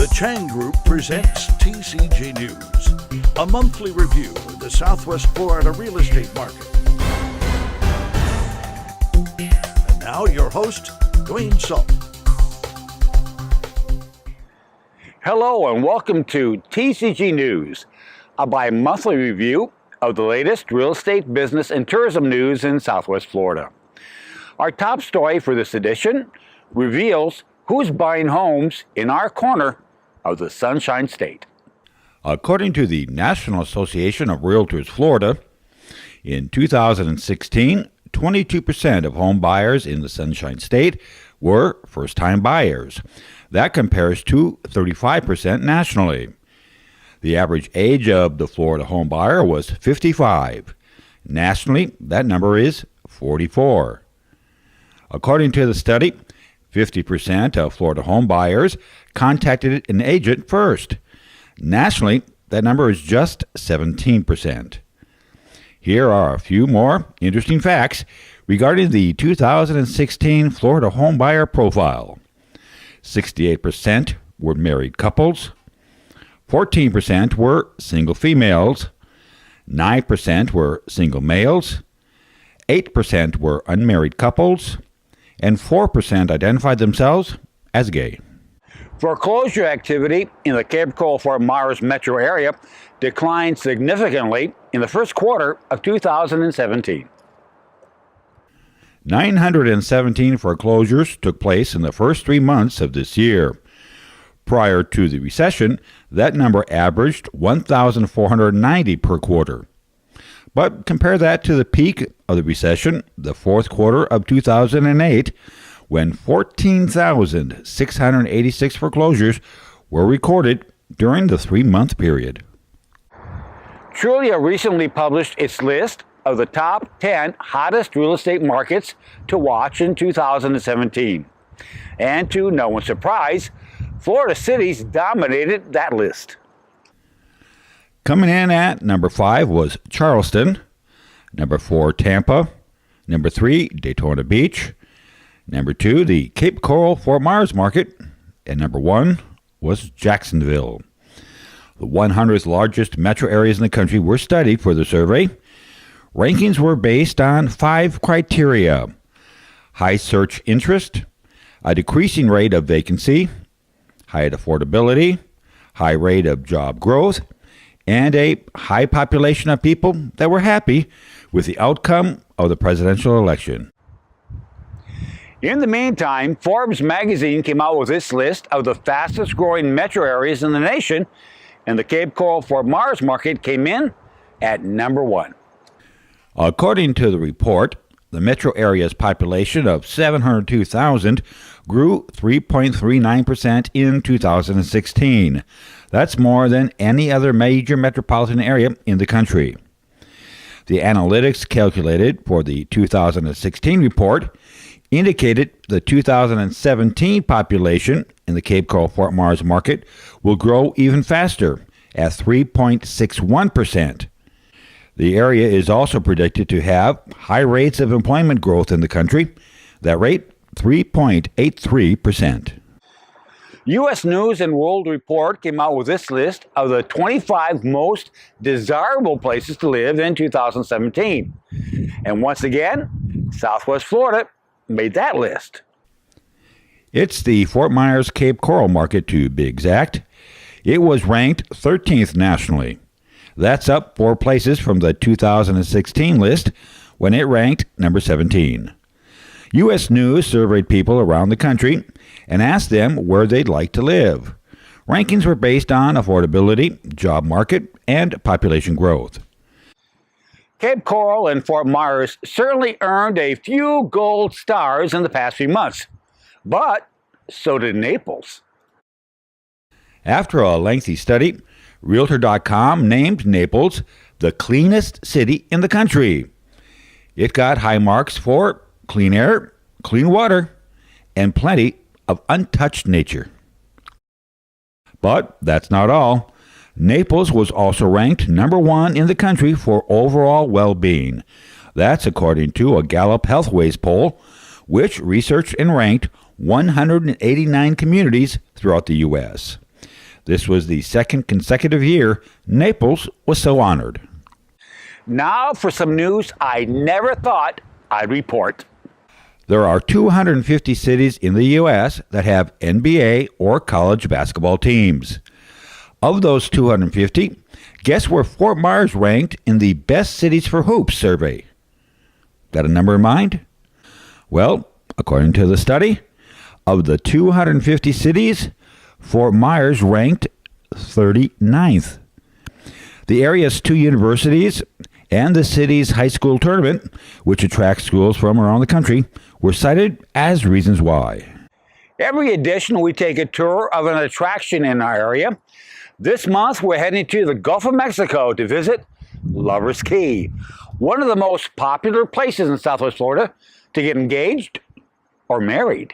The Chang Group presents TCG News, a monthly review of the Southwest Florida real estate market. And now your host, Dwayne Sultan. Hello and welcome to TCG News, a bi-monthly review of the latest real estate, business, and tourism news in Southwest Florida. Our top story for this edition reveals who's buying homes in our corner of the Sunshine State. According to the National Association of Realtors Florida, in 2016, 22% of home buyers in the Sunshine State were first-time buyers. That compares to 35% nationally. The average age of the Florida home buyer was 55. Nationally, that number is 44. According to the study, 50% of Florida home buyers contacted an agent first. Nationally, that number is just 17%. Here are a few more interesting facts regarding the 2016 Florida home buyer profile. 68% were married couples. 14% were single females. 9% were single males. 8% were unmarried couples. And 4% identified themselves as gay. Foreclosure activity in the Cape Coral-Fort Myers metro area declined significantly in the first quarter of 2017. 917 foreclosures took place in the first 3 months of this year. Prior to the recession, that number averaged 1,490 per quarter. But compare that to the peak of the recession, the fourth quarter of 2008, when 14,686 foreclosures were recorded during the 3-month period. Trulia recently published its list of the top 10 hottest real estate markets to watch in 2017. And to no one's surprise, Florida cities dominated that list. Coming in at number 5 was Charleston, number 4, Tampa, number 3, Daytona Beach, number 2, the Cape Coral-Fort Myers market, and number 1 was Jacksonville. The 100 largest metro areas in the country were studied for the survey. Rankings were based on 5 criteria: high search interest, a decreasing rate of vacancy, high affordability, high rate of job growth, and a high population of people that were happy with the outcome of the presidential election. In the meantime, Forbes magazine came out with its list of the fastest growing metro areas in the nation, and the Cape Coral-Fort Myers market came in at number 1. According to the report, the metro area's population of 702,000 grew 3.39% in 2016. That's more than any other major metropolitan area in the country. The analytics calculated for the 2016 report indicated the 2017 population in the Cape Coral-Fort Myers market will grow even faster at 3.61%. The area is also predicted to have high rates of employment growth in the country. That rate, 3.83%. U.S. News and World Report came out with this list of the 25 most desirable places to live in 2017. And once again, Southwest Florida made that list. It's the Fort Myers Cape Coral market, to be exact. It was ranked 13th nationally. That's up 4 places from the 2016 list, when it ranked number 17. U.S. News surveyed people around the country and asked them where they'd like to live. Rankings were based on affordability, job market, and population growth. Cape Coral and Fort Myers certainly earned a few gold stars in the past few months, but so did Naples. After a lengthy study, Realtor.com named Naples the cleanest city in the country. It got high marks for clean air, clean water, and plenty of untouched nature. But that's not all. Naples was also ranked number 1 in the country for overall well-being. That's according to a Gallup Healthways poll, which researched and ranked 189 communities throughout the U.S. This was the second consecutive year Naples was so honored. Now for some news I never thought I'd report. There are 250 cities in the U.S. that have NBA or college basketball teams. Of those 250, guess where Fort Myers ranked in the Best Cities for Hoops survey? Got a number in mind? Well, according to the study, of the 250 cities, Fort Myers ranked 39th. The area's 2 universities and the city's high school tournament, which attracts schools from around the country, were cited as reasons why. Every edition, we take a tour of an attraction in our area. This month, we're heading to the Gulf of Mexico to visit Lover's Key, one of the most popular places in Southwest Florida to get engaged or married.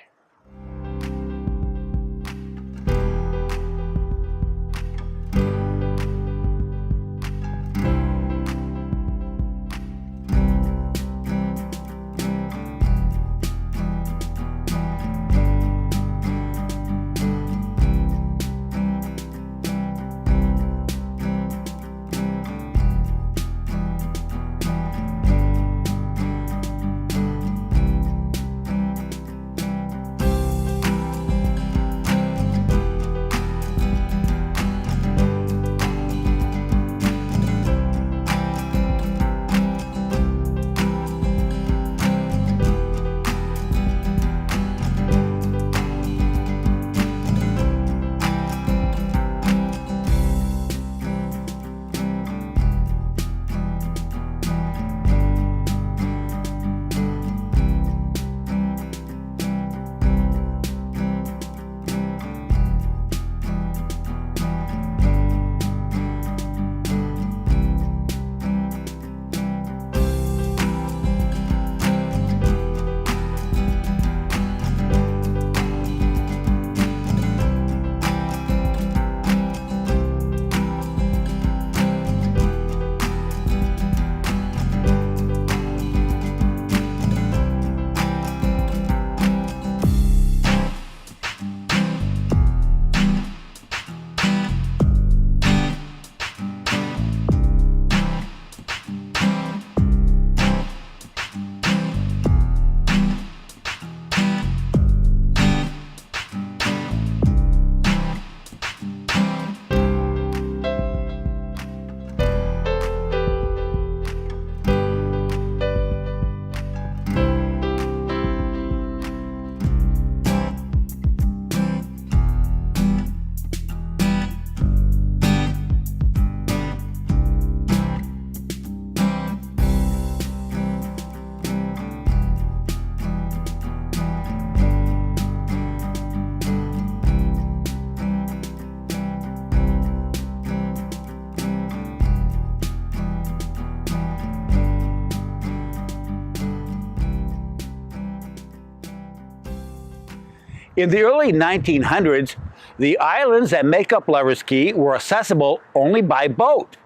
In the early 1900s, the islands that make up Lover's Key were accessible only by boat.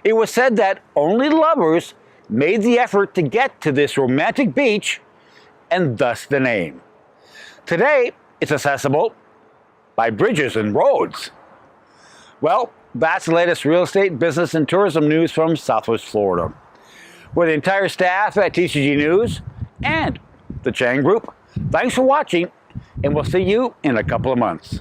It was said that only lovers made the effort to get to this romantic beach, and thus the name. Today, it's accessible by bridges and roads. Well, that's the latest real estate, business, and tourism news from Southwest Florida. For the entire staff at TCG News and the Chang Group, thanks for watching, and we'll see you in a couple of months.